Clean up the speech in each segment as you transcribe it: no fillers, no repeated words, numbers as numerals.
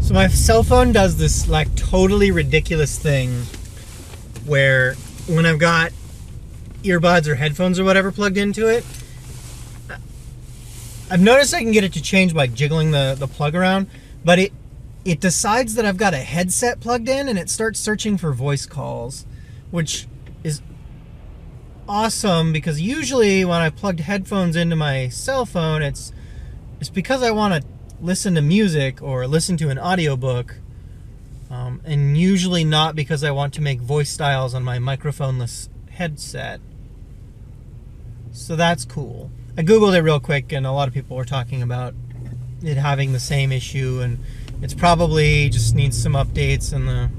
So my cell phone does this like totally ridiculous thing where when I've got earbuds or headphones or whatever plugged into it, I've noticed I can get it to change by jiggling the plug around, but it decides that I've got a headset plugged in and it starts searching for voice calls, which is awesome because usually when I plugged headphones into my cell phone, it's because I want to listen to music or listen to an audiobook, and usually not because I want to make voice styles on my microphoneless headset. So that's cool. I googled it real quick and a lot of people were talking about it having the same issue, and it's probably just needs some updates, and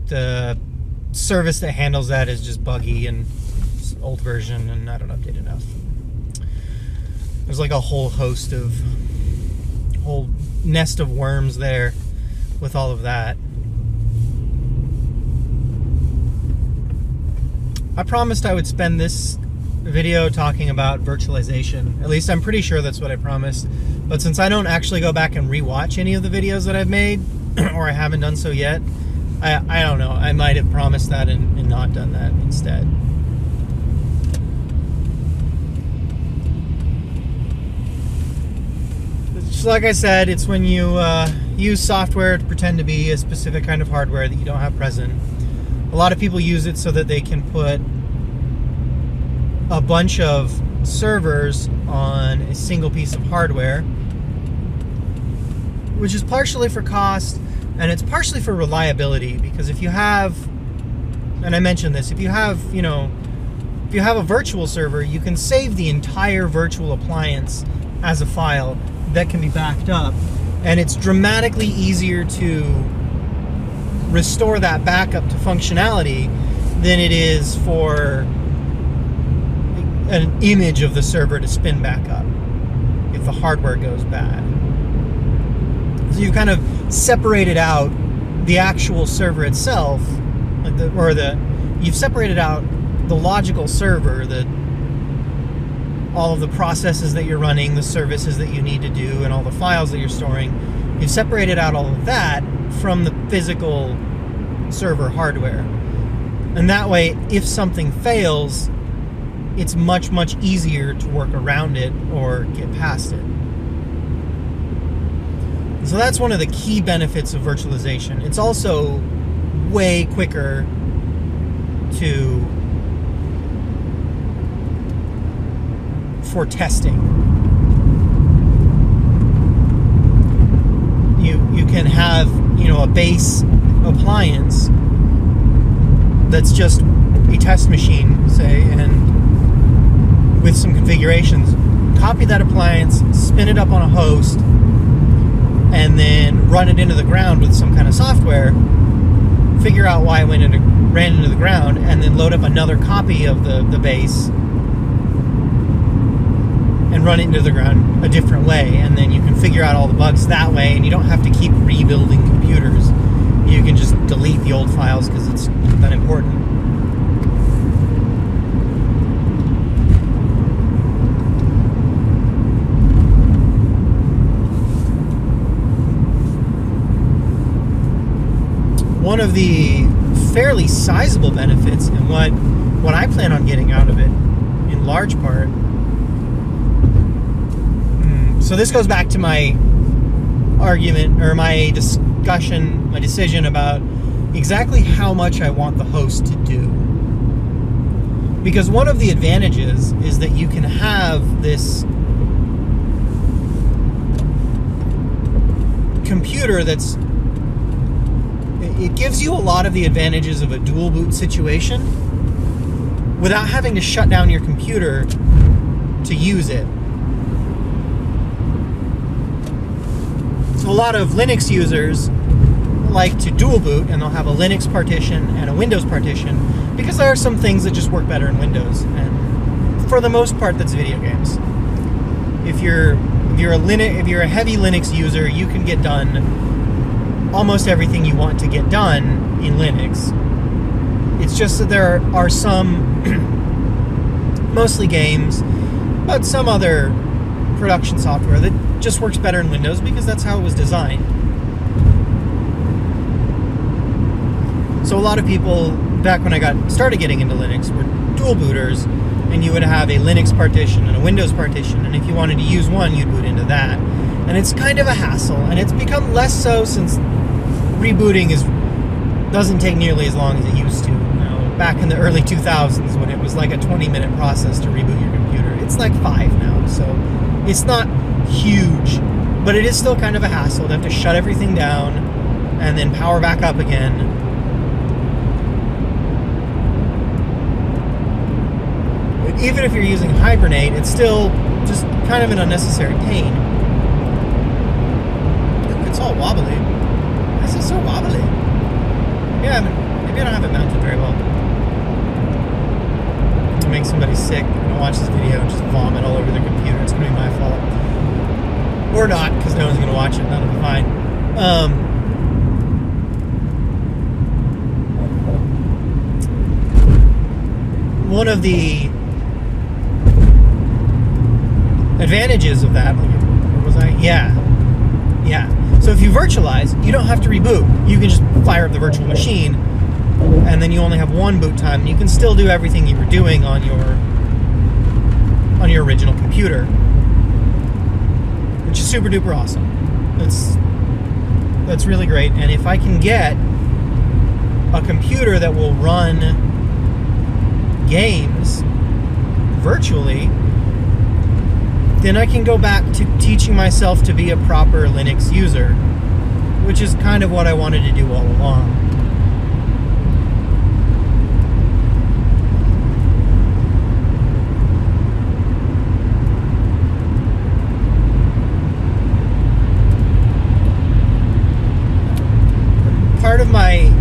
the service that handles that is just buggy and it's an old version and I don't update enough. There's like a whole nest of worms there with all of that. I promised I would spend this video talking about virtualization. At least I'm pretty sure that's what I promised. But since I don't actually go back and rewatch any of the videos that I've made, or I haven't done so yet, I don't know. I might have promised that and not done that instead. Just like I said, it's when you use software to pretend to be a specific kind of hardware that you don't have present. A lot of people use it so that they can put a bunch of servers on a single piece of hardware, which is partially for cost and it's partially for reliability, because if you have, and I mentioned this, if you have a virtual server, you can save the entire virtual appliance as a file that can be backed up, and it's dramatically easier to restore that backup to functionality than it is for an image of the server to spin back up if the hardware goes bad. So you've kind of separated out the actual server itself, you've separated out the logical server, all of the processes that you're running, the services that you need to do, and all the files that you're storing. You've separated out all of that from the physical server hardware. And that way, if something fails, it's much, much easier to work around it or get past it. So that's one of the key benefits of virtualization. It's also way quicker for testing. You can have, a base appliance that's just a test machine, say, and with some configurations, copy that appliance, spin it up on a host, and then run it into the ground with some kind of software, figure out why it ran into the ground, and then load up another copy of the base and run it into the ground a different way, and then you can figure out all the bugs that way, and you don't have to keep rebuilding computers. You can just delete the old files because it's not important. One of the fairly sizable benefits, and what I plan on getting out of it in large part, so this goes back to my argument, or my discussion, my decision about exactly how much I want the host to do. Because one of the advantages is that you can have this computer it gives you a lot of the advantages of a dual boot situation without having to shut down your computer to use it. So a lot of Linux users like to dual boot, and they'll have a Linux partition and a Windows partition because there are some things that just work better in Windows, and for the most part that's video games. If you're a heavy Linux user, you can get done almost everything you want to get done in Linux. It's just that there are some, mostly games, but some other production software that just works better in Windows because that's how it was designed. So a lot of people, back when I started getting into Linux, were dual booters, and you would have a Linux partition and a Windows partition, and if you wanted to use one, you'd boot into that. And it's kind of a hassle, and it's become less so since rebooting doesn't take nearly as long as it used to. Back in the early 2000s, when it was like a 20-minute process to reboot your computer, it's like 5 now, so it's not huge, but it is still kind of a hassle to have to shut everything down and then power back up again. But even if you're using Hibernate, it's still just kind of an unnecessary pain. Ooh, it's all wobbly. Why is it so wobbly? Yeah, maybe I don't have it mounted very well. To make somebody sick, I'm gonna watch this video and just vomit all over their computer. It's gonna be my fault. Or not, because no one's gonna watch it, that'll be fine. One of the advantages of that, where was I? Yeah. So if you virtualize, you don't have to reboot. You can just fire up the virtual machine, and then you only have one boot time, and you can still do everything you were doing on your original computer, which is super duper awesome. That's really great. And if I can get a computer that will run games virtually, then I can go back to teaching myself to be a proper Linux user, which is kind of what I wanted to do all along. Part of my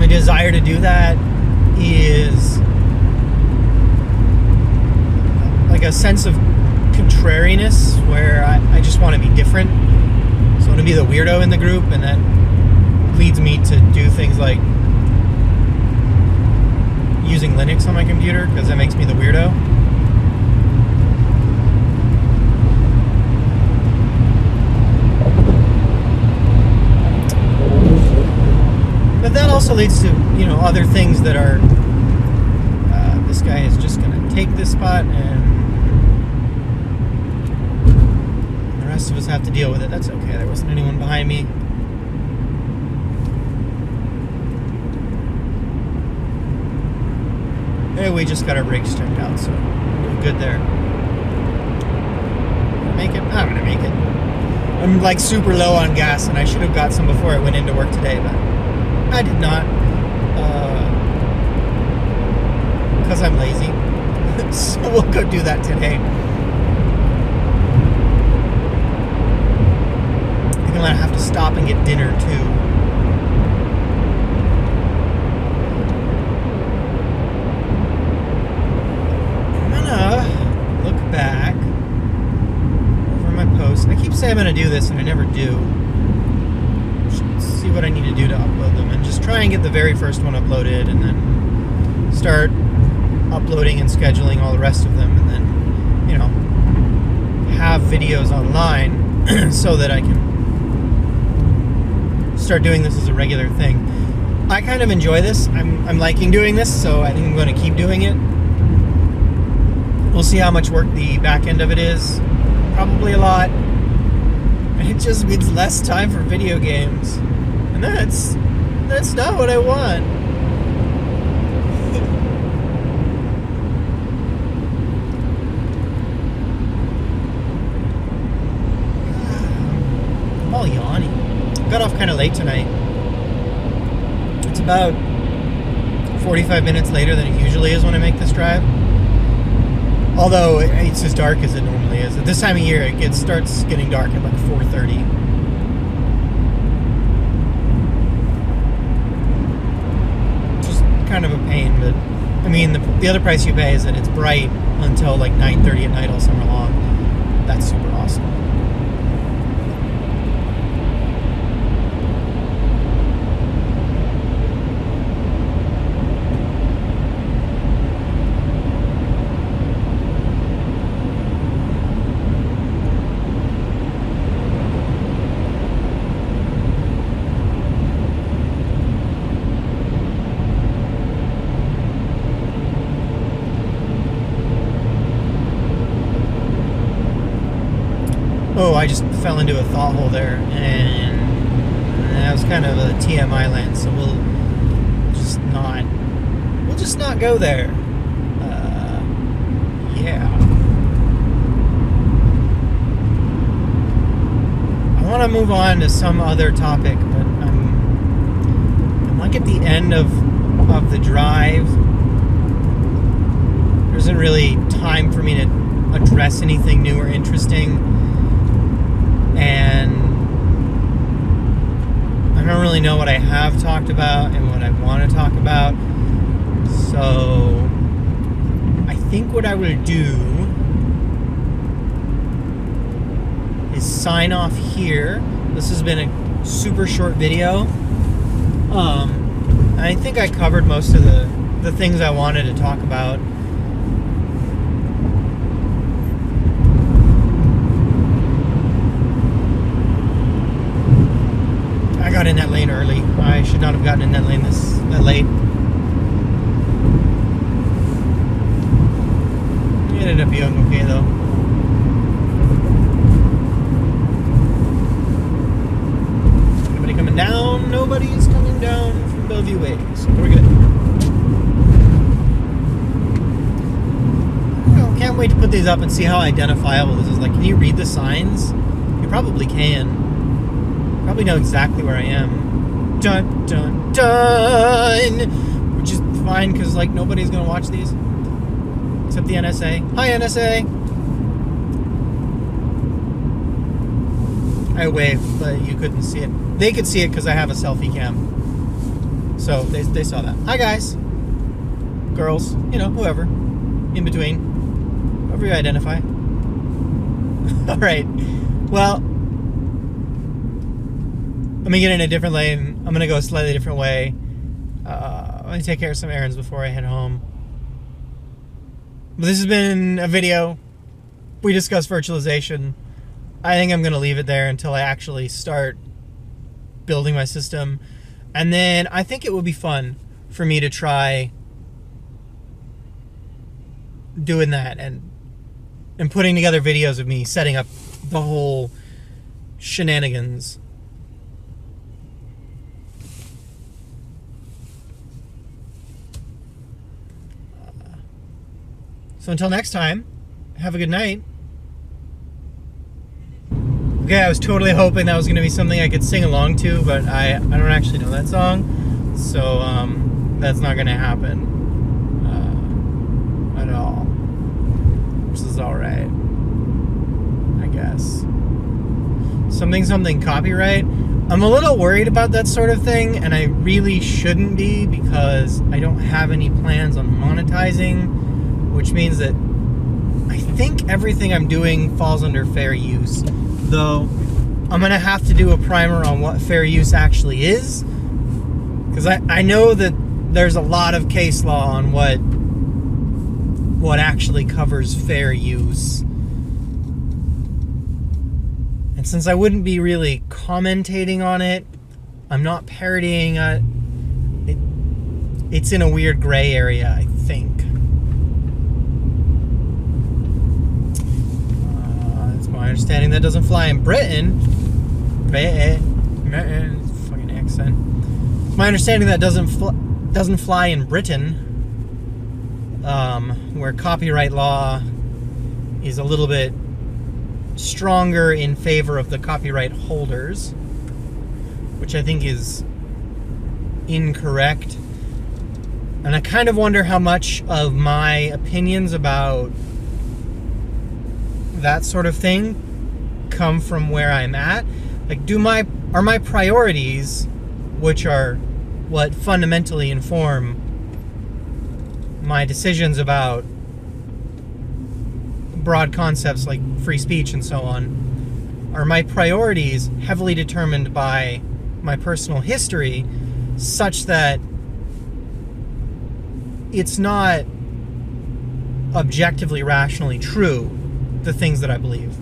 desire to do that is like a sense of contrariness, where I just want to be different. So I want to be the weirdo in the group, and that leads me to do things like using Linux on my computer, because that makes me the weirdo. But that also leads to, other things that are, this guy is just going to take this spot, and the rest of us have to deal with it. That's okay. There wasn't anyone behind me. Hey, we just got our brakes checked out, so we're good there. Make it? I'm going to make it. I'm like super low on gas, and I should have got some before I went into work today, but I did not, because I'm lazy. So we'll go do that today. I think I'm gonna have to stop and get dinner too. I'm gonna look back over my posts. I keep saying I'm gonna do this, and I never do. See what I need to do to upload them, and just try and get the very first one uploaded, and then start uploading and scheduling all the rest of them, and then have videos online so that I can start doing this as a regular thing. I kind of enjoy this. I'm liking doing this, so I think I'm going to keep doing it. We'll see how much work the back end of it is. Probably a lot. It just means less time for video games. And that's not what I want. I'm all yawny. Got off kind of late tonight. It's about 45 minutes later than it usually is when I make this drive. Although it's as dark as it normally is. At this time of year, it starts getting dark at like 4:30. Kind of a pain, but I mean the other price you pay is that it's bright until like 9:30 at night all summer long. That's super awesome. Oh, I just fell into a thought hole there, and that was kind of a TMI land, so we'll just not go there. Yeah. I want to move on to some other topic, but I'm like at the end of the drive. There isn't really time for me to address anything new or interesting, and I don't really know what I have talked about and what I want to talk about. So I think what I will do is sign off here. This has been a super short video. I think I covered most of the things I wanted to talk about. I got in that lane early. I should not have gotten in that lane that late. It ended up being okay though. Anybody coming down? Nobody's coming down from Bellevue Way, so we're good. Well, can't wait to put these up and see how identifiable this is. Like, can you read the signs? You probably can. Probably know exactly where I am. Dun dun dun! Which is fine because like nobody's gonna watch these except the NSA. Hi NSA. I waved, but you couldn't see it. They could see it because I have a selfie cam. So they saw that. Hi guys, girls, whoever, in between, whoever you identify. All right. Well. Let me get in a different lane. I'm going to go a slightly different way. I'm going to take care of some errands before I head home. But this has been a video. We discussed virtualization. I think I'm going to leave it there until I actually start building my system. And then I think it would be fun for me to try doing that and putting together videos of me setting up the whole shenanigans. So until next time, have a good night. Okay, I was totally hoping that was going to be something I could sing along to, but I don't actually know that song, so that's not going to happen at all, which is alright, I guess. Something copyright. I'm a little worried about that sort of thing, and I really shouldn't be because I don't have any plans on monetizing, which means that I think everything I'm doing falls under fair use. Though, I'm going to have to do a primer on what fair use actually is. Because I know that there's a lot of case law on what actually covers fair use. And since I wouldn't be really commentating on it, I'm not parodying it. It's in a weird gray area, I think. My understanding that doesn't fly in Britain. Fucking accent. My understanding that doesn't fly in Britain, where copyright law is a little bit stronger in favor of the copyright holders, which I think is incorrect. And I kind of wonder how much of my opinions about that sort of thing come from where I'm at. Like, are my priorities, which are what fundamentally inform my decisions about broad concepts like free speech and so on, are my priorities heavily determined by my personal history, such that it's not objectively rationally true, the things that I believe.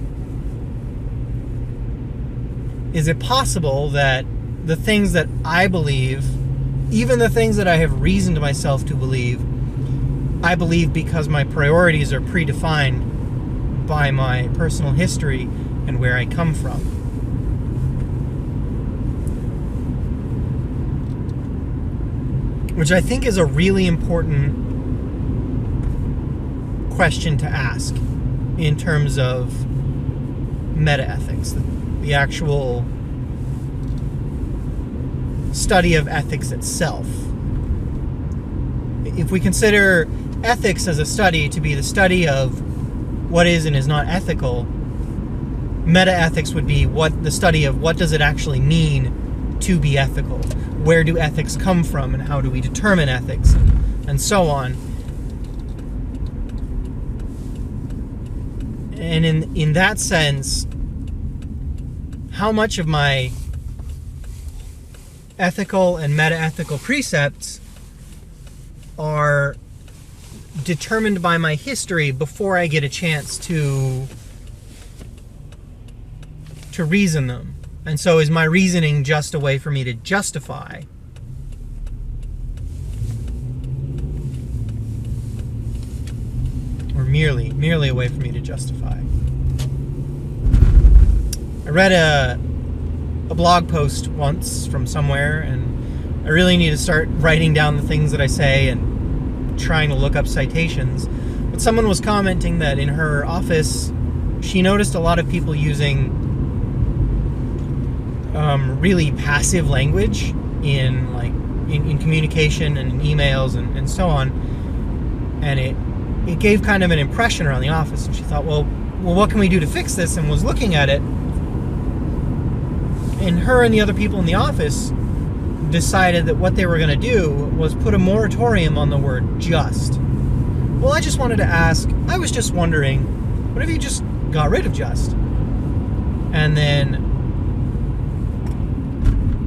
Is it possible that the things that I believe, even the things that I have reasoned myself to believe, I believe because my priorities are predefined by my personal history, and where I come from. Which I think is a really important question to ask in terms of metaethics, the actual study of ethics itself. If we consider ethics as a study to be the study of what is and is not ethical, metaethics would be the study of what does it actually mean to be ethical? Where do ethics come from, and how do we determine ethics, and so on. And in that sense, how much of my ethical and metaethical precepts are determined by my history before I get a chance to reason them. And so is my reasoning just a way for me to justify? Or merely a way for me to justify? I read a blog post once from somewhere, and I really need to start writing down the things that I say and trying to look up citations. But someone was commenting that in her office, she noticed a lot of people using really passive language in communication and in emails and so on, and it gave kind of an impression around the office. And she thought, well, what can we do to fix this? And was looking at it, and her and the other people in the office decided that what they were going to do was put a moratorium on the word just. Well, I just wanted to ask, I was just wondering, what if you just got rid of just? And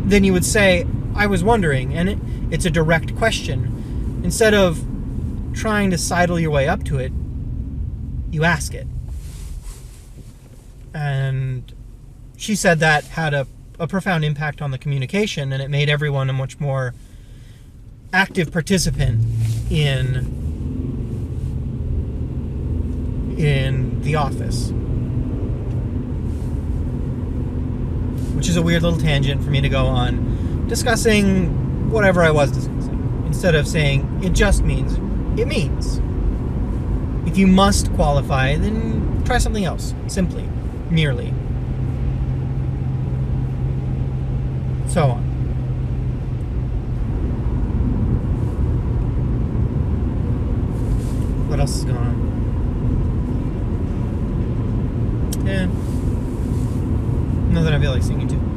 then you would say, I was wondering, and it's a direct question. Instead of trying to sidle your way up to it, you ask it. And she said that had a profound impact on the communication, and it made everyone a much more active participant in the office. Which is a weird little tangent for me to go on discussing whatever I was discussing, instead of saying it just means. It means. If you must qualify, then try something else. Simply. Merely. So on. What else is going on? Yeah. Nothing I feel like singing to.